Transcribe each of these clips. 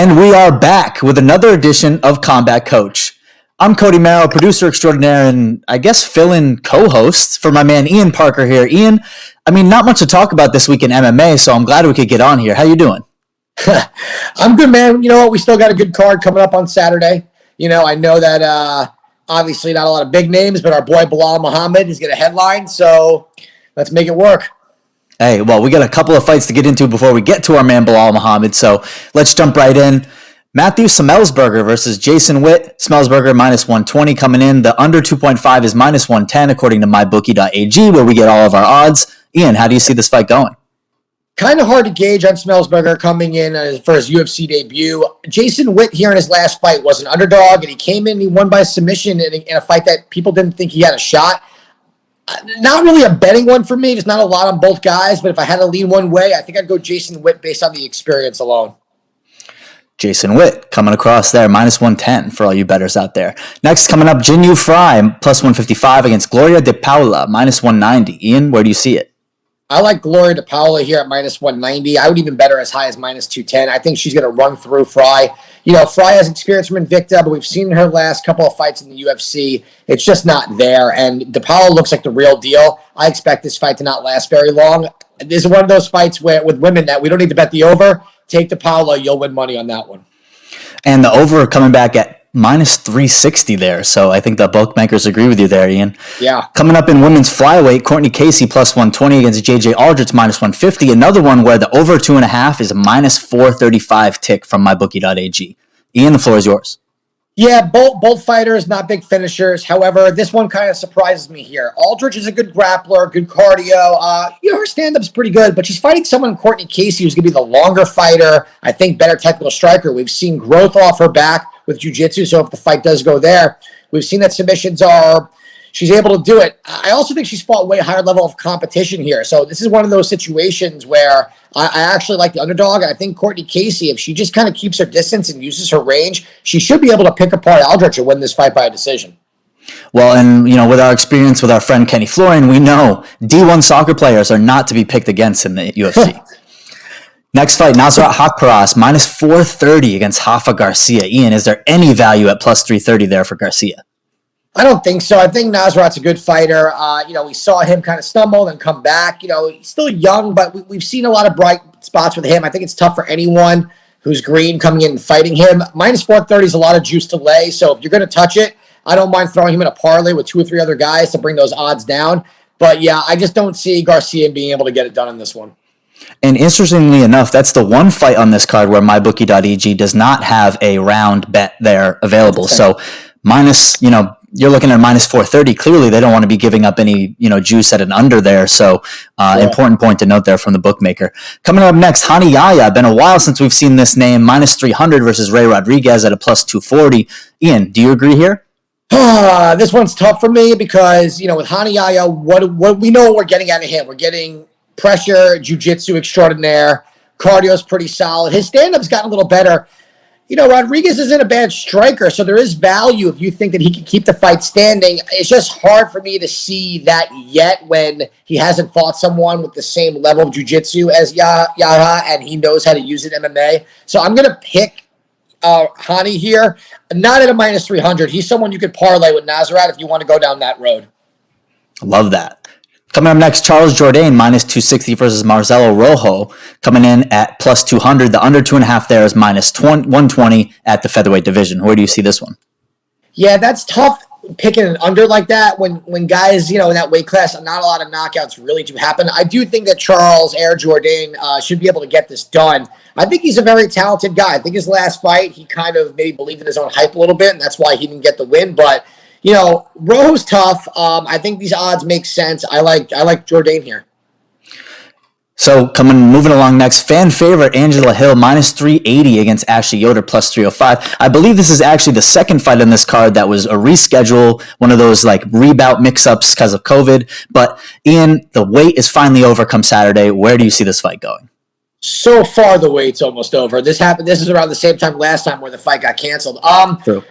And we are back with another edition of Combat Coach. I'm Cody Merrill, producer extraordinaire, and I guess fill-in co-host for my man Ian Parker here. Ian, not much to talk about this week in MMA, so I'm glad we could get on here. How you doing? I'm good, man. You know what? We still got a good card coming up on Saturday. I know that obviously not a lot of big names, but our boy Bilal Muhammad is going to headline, so let's make it work. Hey, well, we got a couple of fights to get into before we get to our man Bilal Muhammad, so let's jump right in. Matthew Sumelsberger versus Jason Witt. Sumelsberger minus 120 coming in. The under 2.5 is minus 110 according to mybookie.ag, where we get all of our odds. Ian, how do you see this fight going? Kind of hard to gauge on Sumelsberger coming in for his UFC debut. Jason Witt here in his last fight was an underdog, and he came in and he won by submission in a fight that people didn't think he had a shot. Not really a betting one for me. There's not a lot on both guys, but if I had to lean one way, I think I'd go Jason Witt based on the experience alone. Jason Witt coming across there, minus 110 for all you bettors out there. Next, coming up, Jinyu Fry, plus 155 against Gloria De Paula, minus 190. Ian, where do you see it? I like Gloria De Paula here at minus 190. I would even bet her as high as minus 210. I think she's going to run through Fry. Fry has experience from Invicta, but we've seen her last couple of fights in the UFC. It's just not there, and De Paula looks like the real deal. I expect this fight to not last very long. This is one of those fights with women that we don't need to bet the over. Take De Paula, you'll win money on that one. And the over coming back at minus 360 there, so I think the bookmakers agree with you there, Ian. Yeah. Coming up in women's flyweight, Courtney Casey plus 120 against JJ Aldrich minus 150. Another one where the over 2.5 is a minus 435 tick from mybookie.ag. Ian, the floor is yours. Yeah, both fighters, not big finishers. However, this one kind of surprises me here. Aldrich is a good grappler, good cardio. Her stand-up's pretty good, but she's fighting someone, Courtney Casey, who's going to be the longer fighter, I think better technical striker. We've seen growth off her back with jiu-jitsu, so if the fight does go there, we've seen that submissions she's able to do it. I also think she's fought way higher level of competition here. So this is one of those situations where I actually like the underdog. And I think Courtney Casey, if she just kind of keeps her distance and uses her range, she should be able to pick apart Aldrich and win this fight by a decision. Well, and with our experience with our friend Kenny Florian, we know D1 soccer players are not to be picked against in the UFC. Next fight, Nasrat Haqparast, minus 430 against Rafa Garcia. Ian, is there any value at plus 330 there for Garcia? I don't think so. I think Nasrat's a good fighter. We saw him kind of stumble and come back. He's still young, but we've seen a lot of bright spots with him. I think it's tough for anyone who's green coming in and fighting him. Minus 430 is a lot of juice to lay, so if you're going to touch it, I don't mind throwing him in a parlay with 2 or 3 other guys to bring those odds down. But, yeah, I just don't see Garcia being able to get it done in this one. And interestingly enough, that's the one fight on this card where mybookie.ag does not have a round bet there available. So minus, you're looking at minus 430. Clearly, they don't want to be giving up any, juice at an under there. So, important point to note there from the bookmaker. Coming up next, Hani Yahya. Been a while since we've seen this name. Minus 300 versus Ray Rodriguez at a plus 240. Ian, do you agree here? This one's tough for me because, with Hani Yahya, what we know what we're getting out of him. We're getting pressure, jiu-jitsu extraordinaire. Cardio's pretty solid. His stand-up's gotten a little better. Rodriguez isn't a bad striker, so there is value if you think that he can keep the fight standing. It's just hard for me to see that yet when he hasn't fought someone with the same level of jiu-jitsu as Yahya, and he knows how to use it in MMA. So I'm going to pick Hani here, not at a minus 300. He's someone you could parlay with Nasrat if you want to go down that road. Love that. Coming up next, Charles Jourdain, minus 260 versus Marzello Rojo, coming in at plus 200. The under 2.5 there is minus 120 at the featherweight division. Where do you see this one? Yeah, that's tough picking an under like that when guys, in that weight class, not a lot of knockouts really do happen. I do think that Charles Jourdain should be able to get this done. I think he's a very talented guy. I think his last fight, he kind of maybe believed in his own hype a little bit, and that's why he didn't get the win. But Rojo's tough. I think these odds make sense. I like Jourdain here. So moving along next, fan favorite Angela Hill, minus 380 against Ashley Yoder, plus 305. I believe this is actually the second fight in this card that was a reschedule, one of those rebout mix-ups because of COVID. But Ian, the wait is finally over come Saturday. Where do you see this fight going? So far, the wait's almost over. This is around the same time last time where the fight got canceled. True.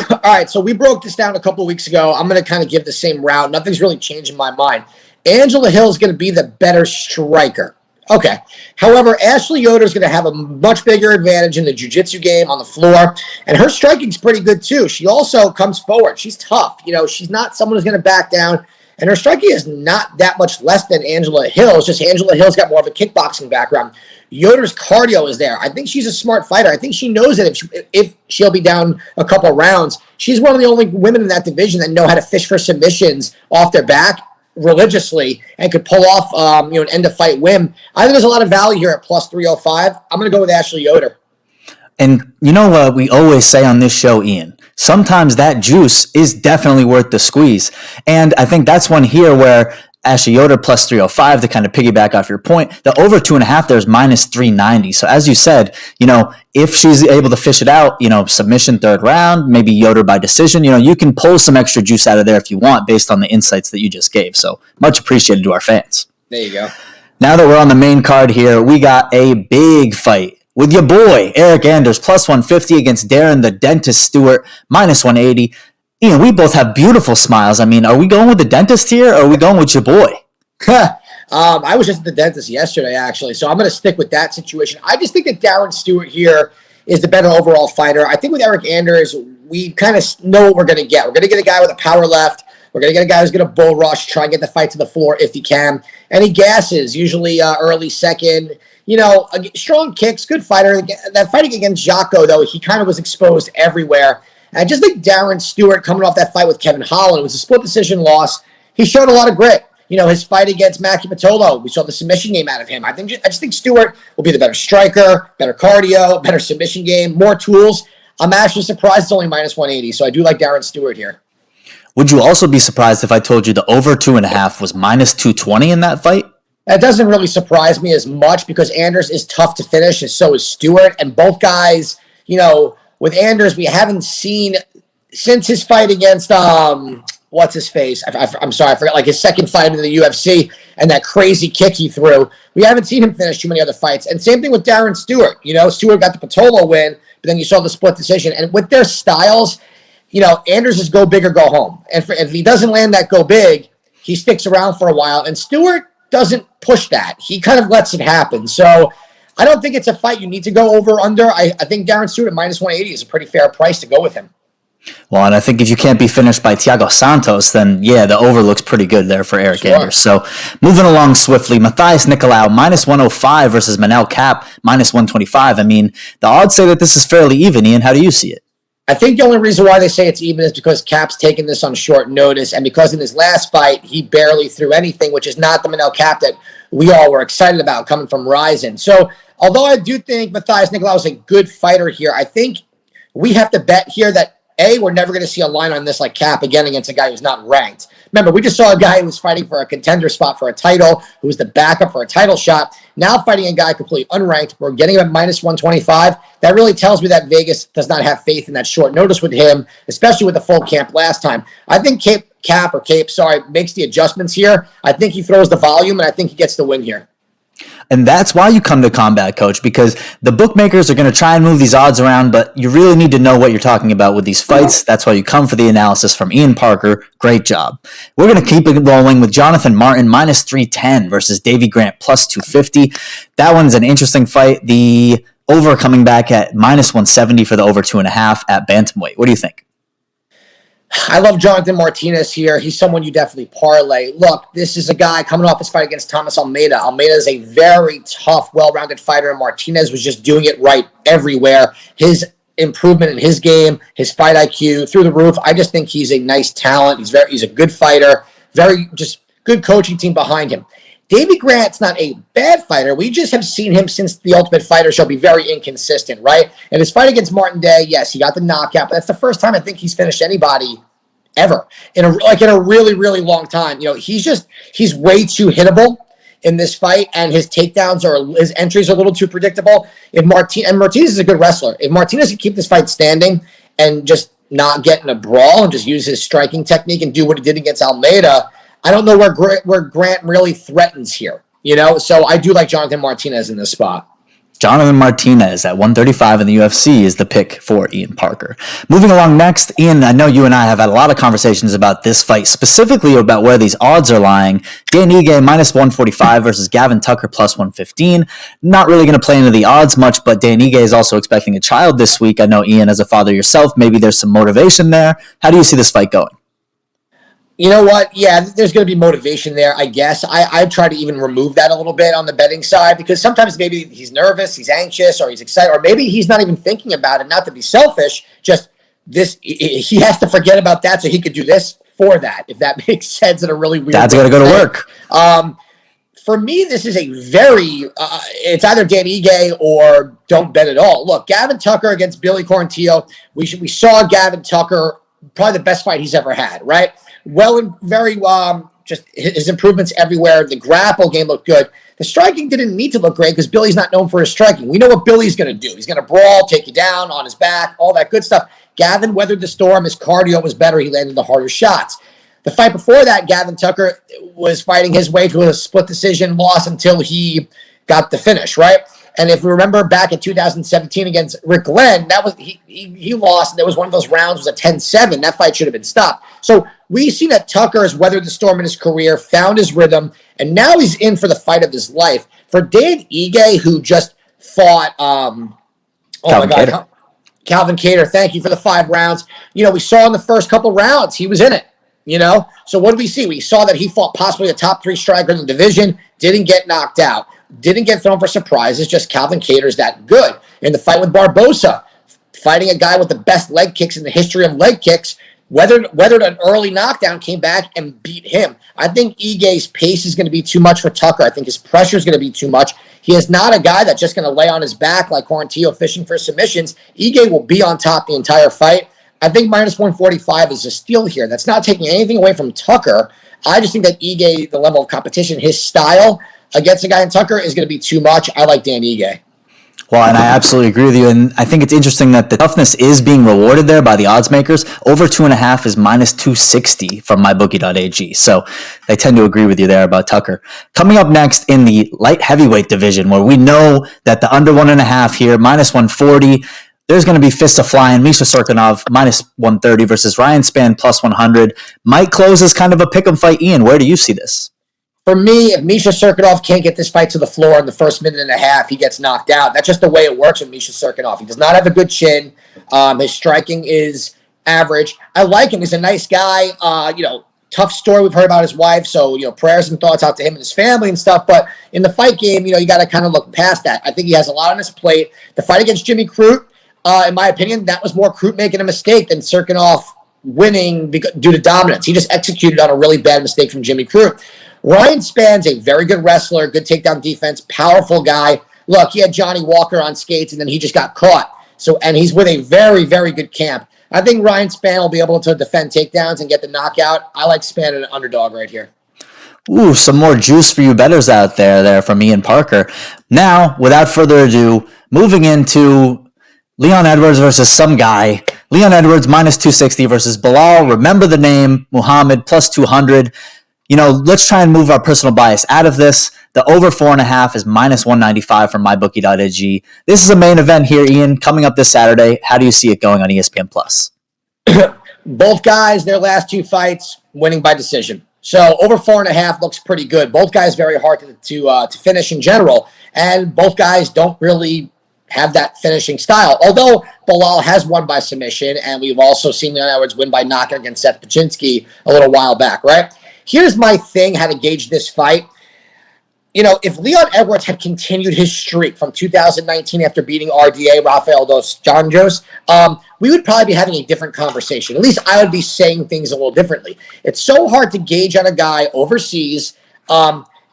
All right, so we broke this down a couple of weeks ago. I'm going to kind of give the same route. Nothing's really changed in my mind. Angela Hill is going to be the better striker. Okay. However, Ashley Yoder is going to have a much bigger advantage in the jiu-jitsu game on the floor, and her striking's pretty good too. She also comes forward. She's tough. She's not someone who's going to back down, and her striking is not that much less than Angela Hill. It's just Angela Hill's got more of a kickboxing background. Yoder's cardio is there. I think she's a smart fighter. I think she knows that if she'll be down a couple rounds, she's one of the only women in that division that know how to fish for submissions off their back religiously and could pull off an end of fight win. I think there's a lot of value here at plus 305. I'm going to go with Ashley Yoder. And you know what we always say on this show, Ian? Sometimes that juice is definitely worth the squeeze. And I think that's one here where Ashley Yoder plus 305 to kind of piggyback off your point. The over 2.5 there's minus 390. So as you said, if she's able to fish it out, submission third round, maybe Yoder by decision, you can pull some extra juice out of there if you want based on the insights that you just gave. So much appreciated to our fans. There you go. Now that we're on the main card here, we got a big fight with your boy, Eric Anders, plus 150 against Darren the Dentist Stewart, minus 180. Ian, we both have beautiful smiles. I mean, are we going with the dentist here, or are we going with your boy? I was just at the dentist yesterday, actually, so I'm going to stick with that situation. I just think that Darren Stewart here is the better overall fighter. I think with Eric Anders, we kind of know what we're going to get. We're going to get a guy with a power left. We're going to get a guy who's going to bull rush, try and get the fight to the floor if he can. And he gasses, usually early second. Strong kicks, good fighter. That fighting against Jocko, though, he kind of was exposed everywhere. And I just think Darren Stewart, coming off that fight with Kevin Holland, it was a split decision loss. He showed a lot of grit. His fight against Maki Pitolo, we saw the submission game out of him. I just think Stewart will be the better striker, better cardio, better submission game, more tools. I'm actually surprised it's only minus 180, so I do like Darren Stewart here. Would you also be surprised if I told you the over 2.5 was minus 220 in that fight? That doesn't really surprise me as much because Anders is tough to finish, and so is Stewart. And both guys, with Anders, we haven't seen since his fight against what's his face? I'm sorry, I forgot. Like his second fight in the UFC and that crazy kick he threw. We haven't seen him finish too many other fights. And same thing with Darren Stewart. Stewart got the Pitolo win, but then you saw the split decision. And with their styles, Anders is go big or go home. And if he doesn't land that go big, he sticks around for a while. And Stewart doesn't push that. He kind of lets it happen. So I don't think it's a fight you need to go over under. I think Darren Stewart at minus 180 is a pretty fair price to go with him. Well, and I think if you can't be finished by Thiago Santos, then yeah, the over looks pretty good there for Eric Anders. So moving along swiftly, Matthias Nicolau, minus 105 versus Manel Kape, minus 125. I mean, the odds say that this is fairly even. Ian, how do you see it? I think the only reason why they say it's even is because Kape's taken this on short notice, and because in his last fight, he barely threw anything, which is not the Manel Kape that we all were excited about coming from Ryzen. So although I do think Matthias Nicolau is a good fighter here, I think we have to bet here that we're never going to see a line on this like Kape again against a guy who's not ranked. Remember, we just saw a guy who was fighting for a contender spot for a title, who was the backup for a title shot, now fighting a guy completely unranked. We're getting him at minus 125. That really tells me that Vegas does not have faith in that short notice with him, especially with the full camp last time. I think Kape makes the adjustments here. I think he throws the volume, and I think he gets the win here. And that's why you come to Combat Coach, because the bookmakers are going to try and move these odds around, but you really need to know what you're talking about with these fights. That's why you come for the analysis from Ian Parker. Great job. We're going to keep it rolling with Jonathan Martin, minus 310 versus Davey Grant, plus 250. That one's an interesting fight. The over coming back at minus 170 for the over 2.5 at bantamweight. What do you think? I love Jonathan Martinez here. He's someone you definitely parlay. Look, this is a guy coming off his fight against Thomas Almeida. Almeida is a very tough, well-rounded fighter, and Martinez was just doing it right everywhere. His improvement in his game, his fight IQ, through the roof. I just think he's a nice talent. He's a good fighter. Very just good coaching team behind him. Davey Grant's not a bad fighter. We just have seen him since the Ultimate Fighter show be very inconsistent, right? And his fight against Martin Day, yes, he got the knockout, but that's the first time I think he's finished anybody ever in a really, really long time. He's way too hittable in this fight, and his his entries are a little too predictable. And Martinez is a good wrestler. If Martinez can keep this fight standing and just not get in a brawl and just use his striking technique and do what he did against Almeida, I don't know where Grant really threatens here, So I do like Jonathan Martinez in this spot. Jonathan Martinez at 135 in the UFC is the pick for Ian Parker. Moving along next, Ian, I know you and I have had a lot of conversations about this fight, specifically about where these odds are lying. Dan Ige minus 145 versus Gavin Tucker plus 115. Not really going to play into the odds much, but Dan Ige is also expecting a child this week. I know, Ian, as a father yourself, maybe there's some motivation there. How do you see this fight going? You know what? Yeah, there's going to be motivation there, I guess. I try to even remove that a little bit on the betting side because sometimes maybe he's nervous, he's anxious, or he's excited, or maybe he's not even thinking about it, not to be selfish, just this, he has to forget about that so he could do this for that, if that makes sense in a really weird way. Dad's got to go to work. For me, this is a very, it's either Dan Ige or don't bet at all. Look, Gavin Tucker against Billy Corontillo, we saw Gavin Tucker, probably the best fight he's ever had, right? Well, and very, just his improvements everywhere. The grapple game looked good. The striking didn't need to look great because Billy's not known for his striking. We know what Billy's going to do. He's going to brawl, take you down on his back, all that good stuff. Gavin weathered the storm. His cardio was better. He landed the harder shots. The fight before that, Gavin Tucker was fighting his way to a split decision loss until he got the finish, right? And if we remember back in 2017 against Rick Glenn, that was he lost. And there was one of those rounds was a 10-7. That fight should have been stopped. So we see that Tucker has weathered the storm in his career, found his rhythm, and now he's in for the fight of his life. For Dan Ige, who just fought, Calvin Kattar, thank you for the 5 rounds. You know, we saw in the first couple rounds, he was in it. You know, so what did we see? We saw that he fought possibly a top 3 striker in the division, didn't get knocked out, didn't get thrown for surprises, just Calvin Kattar's that good. In the fight with Barbosa, fighting a guy with the best leg kicks in the history of leg kicks, weathered an early knockdown, came back and beat him. I think Ige's pace is going to be too much for Tucker. I think his pressure is going to be too much. He is not a guy that's just going to lay on his back like Corontillo fishing for submissions. Ige will be on top the entire fight. I think minus 145 is a steal here. That's not taking anything away from Tucker. I just think that Ige, the level of competition, his style against a guy in Tucker is going to be too much. I like Dan Ige. Well, and I absolutely agree with you. And I think it's interesting that the toughness is being rewarded there by the odds makers. Over 2.5 is minus 260 from mybookie.ag. So they tend to agree with you there about Tucker. Coming up next in the light heavyweight division, where we know that the under 1.5 here, minus 140. There's going to be fist of flying. Misha Cirkunov minus 130 versus Ryan Spann plus 100. Might close as kind of a pick'em fight. Ian, where do you see this? For me, if Misha Cirkunov can't get this fight to the floor in the first minute and a half, he gets knocked out. That's just the way it works with Misha Cirkunov. He does not have a good chin. His striking is average. I like him. He's a nice guy. Tough story we've heard about his wife. So, prayers and thoughts out to him and his family and stuff. But in the fight game, you got to kind of look past that. I think he has a lot on his plate. The fight against Jimmy Crute, in my opinion, that was more Crute making a mistake than Cirkunov winning due to dominance. He just executed on a really bad mistake from Jimmy Crute. Ryan Spann's a very good wrestler, good takedown defense, powerful guy. Look, he had Johnny Walker on skates, and then he just got caught. And he's with a very, very good camp. I think Ryan Spann will be able to defend takedowns and get the knockout. I like Spann at an underdog right here. Ooh, some more juice for you bettors out there from Ian Parker. Now, without further ado, moving into Leon Edwards versus some guy. Leon Edwards minus 260 versus Bilal. Remember the name, Muhammad plus 200. Let's try and move our personal bias out of this. The over 4.5 is minus 195 from mybookie.ag. This is a main event here, Ian, coming up this Saturday. How do you see it going on ESPN Plus? Both guys, their last 2 fights, winning by decision. So over 4.5 looks pretty good. Both guys very hard to finish in general, and both guys don't really have that finishing style. Although Bilal has won by submission, and we've also seen Leon Edwards win by knockout against Seth Pachinski a little while back, right? Here's my thing, how to gauge this fight. If Leon Edwards had continued his streak from 2019 after beating RDA, Rafael dos Anjos, we would probably be having a different conversation. At least I would be saying things a little differently. It's so hard to gauge on a guy overseas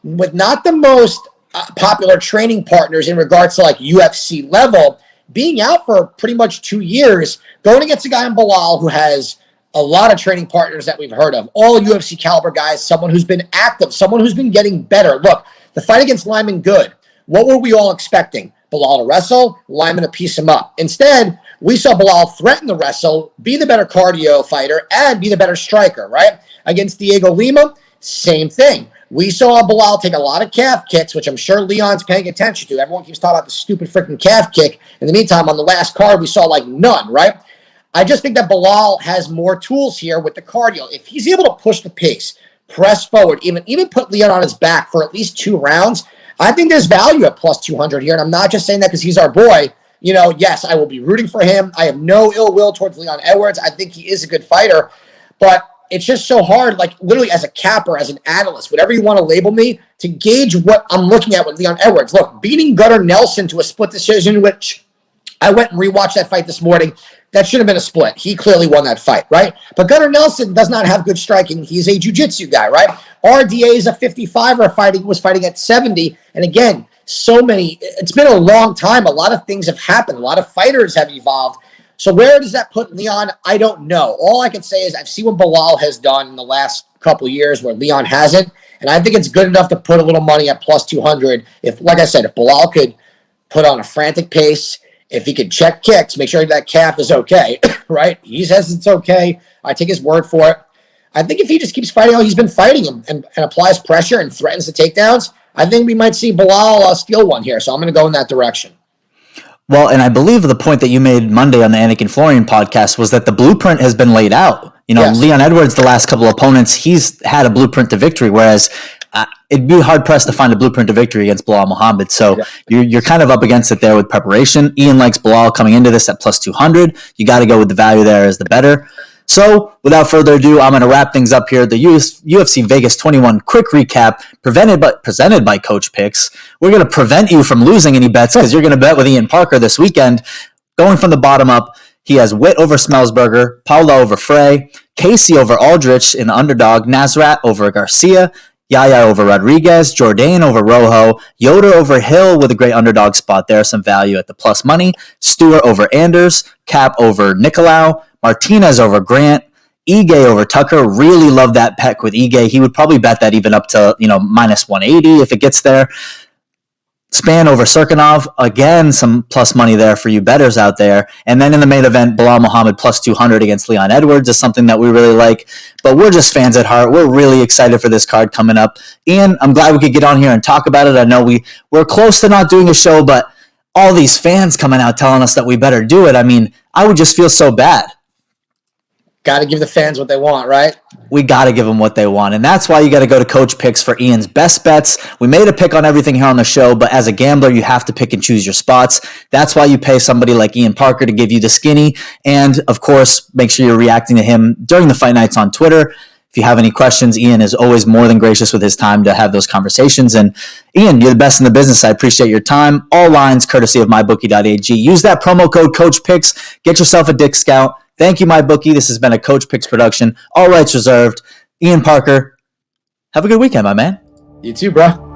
with not the most popular training partners in regards to like UFC level, being out for pretty much 2 years, going against a guy in Bilal who has a lot of training partners that we've heard of, all UFC caliber guys, someone who's been active, someone who's been getting better. Look, the fight against Lyman Good, what were we all expecting? Bilal to wrestle, Lyman to piece him up. Instead, we saw Bilal threaten the wrestle, be the better cardio fighter, and be the better striker, right? Against Diego Lima, same thing. We saw Bilal take a lot of calf kicks, which I'm sure Leon's paying attention to. Everyone keeps talking about the stupid freaking calf kick. In the meantime, on the last card, we saw like none, right? I just think that Bilal has more tools here with the cardio. If he's able to push the pace, press forward, even put Leon on his back for at least 2 rounds, I think there's value at plus 200 here. And I'm not just saying that because he's our boy. You know, yes, I will be rooting for him. I have no ill will towards Leon Edwards. I think he is a good fighter. But it's just so hard, like literally as a capper, as an analyst, whatever you want to label me, to gauge what I'm looking at with Leon Edwards. Look, beating Gunnar Nelson to a split decision, which I went and rewatched that fight this morning. That should have been a split. He clearly won that fight, right? But Gunnar Nelson does not have good striking. He's a jiu-jitsu guy, right? RDA is a 55er was fighting at 70. And again, it's been a long time. A lot of things have happened. A lot of fighters have evolved. So where does that put Leon? I don't know. All I can say is I've seen what Bilal has done in the last couple of years where Leon hasn't. And I think it's good enough to put a little money at plus 200. If, like I said, if Bilal could put on a frantic pace, if he could check kicks, make sure that calf is okay, right? He says it's okay. I take his word for it. I think if he just keeps fighting how he's been fighting him and applies pressure and threatens the takedowns, I think we might see Bilal steal one here. So I'm going to go in that direction. Well, and I believe the point that you made Monday on the Anakin Florian podcast was that the blueprint has been laid out. You know, yes. Leon Edwards, the last couple of opponents, he's had a blueprint to victory, whereas it'd be hard-pressed to find a blueprint to victory against Bilal Muhammad. So you're kind of up against it there with preparation. Ian likes Bilal coming into this at plus 200. You got to go with the value there as the better. So without further ado, I'm going to wrap things up here. The UFC Vegas 21 quick recap presented by Coach Picks. We're going to prevent you from losing any bets because you're going to bet with Ian Parker this weekend. Going from the bottom up, he has Witt over Sumelsberger, Paula over Frey, Casey over Aldrich in the underdog, Nasrat over Garcia, Yaya over Rodriguez, Jourdain over Rojo, Yoder over Hill with a great underdog spot there, some value at the plus money, Stewart over Anders, Cap over Nicolau, Martinez over Grant, Ige over Tucker. Really love that pec with Ige. He would probably bet that even up to, minus 180 if it gets there. Span over Serkinov. Again, some plus money there for you bettors out there. And then in the main event, Bilal Muhammad plus 200 against Leon Edwards is something that we really like. But we're just fans at heart. We're really excited for this card coming up. Ian, I'm glad we could get on here and talk about it. I know we're close to not doing a show, but all these fans coming out telling us that we better do it. I mean, I would just feel so bad. Got to give the fans what they want, right? We got to give them what they want. And that's why you got to go to Coach Picks for Ian's best bets. We made a pick on everything here on the show, but as a gambler, you have to pick and choose your spots. That's why you pay somebody like Ian Parker to give you the skinny. And, of course, make sure you're reacting to him during the fight nights on Twitter. If you have any questions, Ian is always more than gracious with his time to have those conversations. And, Ian, you're the best in the business. I appreciate your time. All lines courtesy of mybookie.ag. Use that promo code CoachPicks. Get yourself a discount. Thank you, MyBookie. This has been a Coach Picks production. All rights reserved. Ian Parker, have a good weekend, my man. You too, bro.